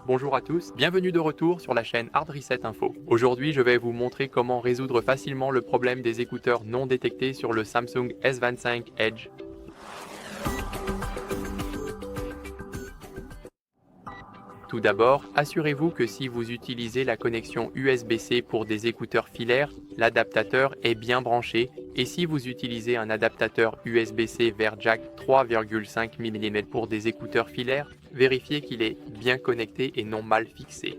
Bonjour à tous, bienvenue de retour sur la chaîne Hard Reset Info. Aujourd'hui, je vais vous montrer comment résoudre facilement le problème des écouteurs non détectés sur le Samsung S25 Edge. Tout d'abord, assurez-vous que si vous utilisez la connexion USB-C pour des écouteurs filaires, l'adaptateur est bien branché et si vous utilisez un adaptateur USB-C vers jack 3,5 mm pour des écouteurs filaires, vérifiez qu'il est bien connecté et non mal fixé.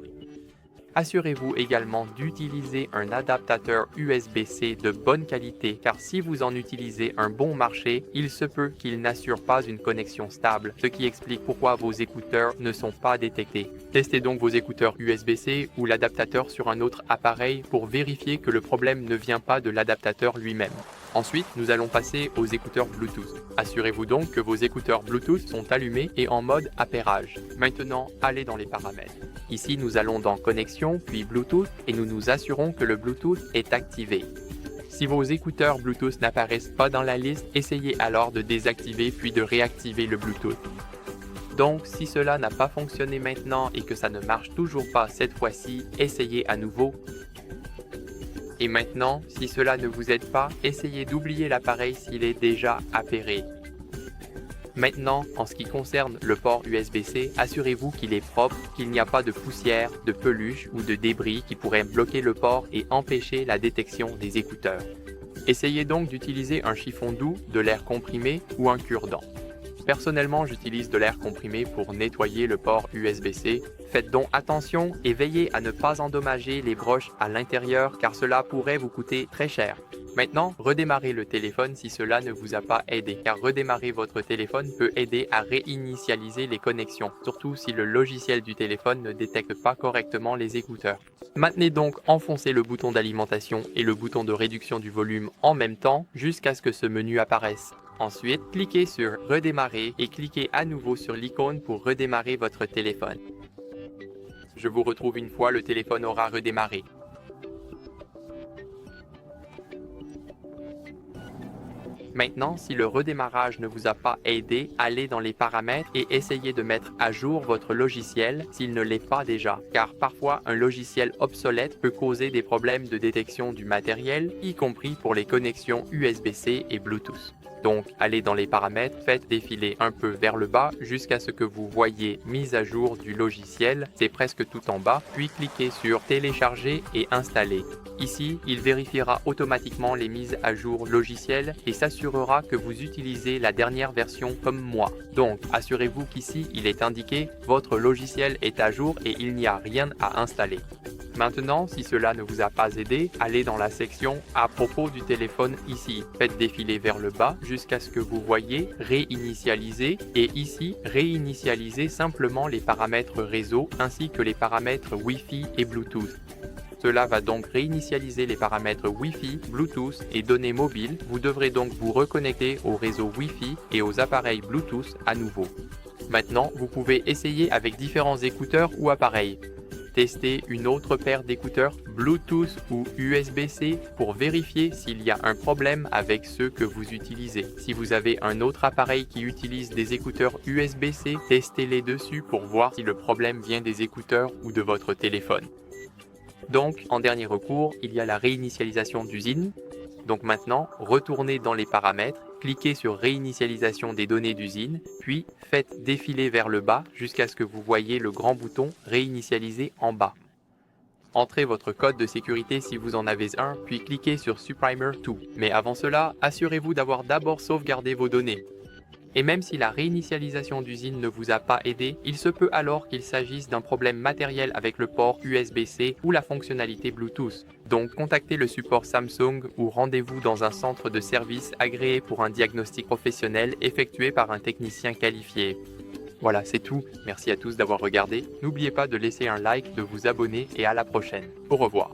Assurez-vous également d'utiliser un adaptateur USB-C de bonne qualité car si vous en utilisez un bon marché, il se peut qu'il n'assure pas une connexion stable, ce qui explique pourquoi vos écouteurs ne sont pas détectés. Testez donc vos écouteurs USB-C ou l'adaptateur sur un autre appareil pour vérifier que le problème ne vient pas de l'adaptateur lui-même. Ensuite, nous allons passer aux écouteurs Bluetooth. Assurez-vous donc que vos écouteurs Bluetooth sont allumés et en mode appairage. Maintenant, allez dans les paramètres. Ici, nous allons dans Connexion, puis Bluetooth, et nous nous assurons que le Bluetooth est activé. Si vos écouteurs Bluetooth n'apparaissent pas dans la liste, essayez alors de désactiver puis de réactiver le Bluetooth. Donc, si cela n'a pas fonctionné maintenant et que ça ne marche toujours pas cette fois-ci, essayez à nouveau. Et maintenant, si cela ne vous aide pas, essayez d'oublier l'appareil s'il est déjà appairé. Maintenant, en ce qui concerne le port USB-C, assurez-vous qu'il est propre, qu'il n'y a pas de poussière, de peluche ou de débris qui pourraient bloquer le port et empêcher la détection des écouteurs. Essayez donc d'utiliser un chiffon doux, de l'air comprimé ou un cure-dent. Personnellement, j'utilise de l'air comprimé pour nettoyer le port USB-C. Faites donc attention et veillez à ne pas endommager les broches à l'intérieur car cela pourrait vous coûter très cher. Maintenant, redémarrez le téléphone si cela ne vous a pas aidé, car redémarrer votre téléphone peut aider à réinitialiser les connexions, surtout si le logiciel du téléphone ne détecte pas correctement les écouteurs. Maintenez donc enfoncé le bouton d'alimentation et le bouton de réduction du volume en même temps jusqu'à ce que ce menu apparaisse. Ensuite, cliquez sur « Redémarrer » et cliquez à nouveau sur l'icône pour redémarrer votre téléphone. Je vous retrouve une fois le téléphone aura redémarré. Maintenant, si le redémarrage ne vous a pas aidé, allez dans les paramètres et essayez de mettre à jour votre logiciel s'il ne l'est pas déjà, car parfois un logiciel obsolète peut causer des problèmes de détection du matériel, y compris pour les connexions USB-C et Bluetooth. Donc, allez dans les paramètres, faites défiler un peu vers le bas jusqu'à ce que vous voyez mise à jour du logiciel, c'est presque tout en bas, puis cliquez sur télécharger et installer. Ici, il vérifiera automatiquement les mises à jour logicielles et s'assurera que vous utilisez la dernière version comme moi. Donc, assurez-vous qu'ici, il est indiqué « Votre logiciel est à jour et il n'y a rien à installer ». Maintenant, si cela ne vous a pas aidé, allez dans la section « À propos du téléphone » ici. Faites défiler vers le bas jusqu'à ce que vous voyez « Réinitialiser » et ici, réinitialisez simplement les paramètres réseau ainsi que les paramètres Wi-Fi et Bluetooth. Cela va donc réinitialiser les paramètres Wi-Fi, Bluetooth et données mobiles. Vous devrez donc vous reconnecter au réseau Wi-Fi et aux appareils Bluetooth à nouveau. Maintenant, vous pouvez essayer avec différents écouteurs ou appareils. Testez une autre paire d'écouteurs Bluetooth ou USB-C pour vérifier s'il y a un problème avec ceux que vous utilisez. Si vous avez un autre appareil qui utilise des écouteurs USB-C, testez-les dessus pour voir si le problème vient des écouteurs ou de votre téléphone. Donc, en dernier recours, il y a la réinitialisation d'usine. Donc maintenant, retournez dans les paramètres, cliquez sur réinitialisation des données d'usine, puis faites défiler vers le bas jusqu'à ce que vous voyez le grand bouton réinitialiser en bas. Entrez votre code de sécurité si vous en avez un, puis cliquez sur Subprimer To. Mais avant cela, assurez-vous d'avoir d'abord sauvegardé vos données. Et même si la réinitialisation d'usine ne vous a pas aidé, il se peut alors qu'il s'agisse d'un problème matériel avec le port USB-C ou la fonctionnalité Bluetooth. Donc contactez le support Samsung ou rendez-vous dans un centre de service agréé pour un diagnostic professionnel effectué par un technicien qualifié. Voilà, c'est tout. Merci à tous d'avoir regardé. N'oubliez pas de laisser un like, de vous abonner et à la prochaine. Au revoir.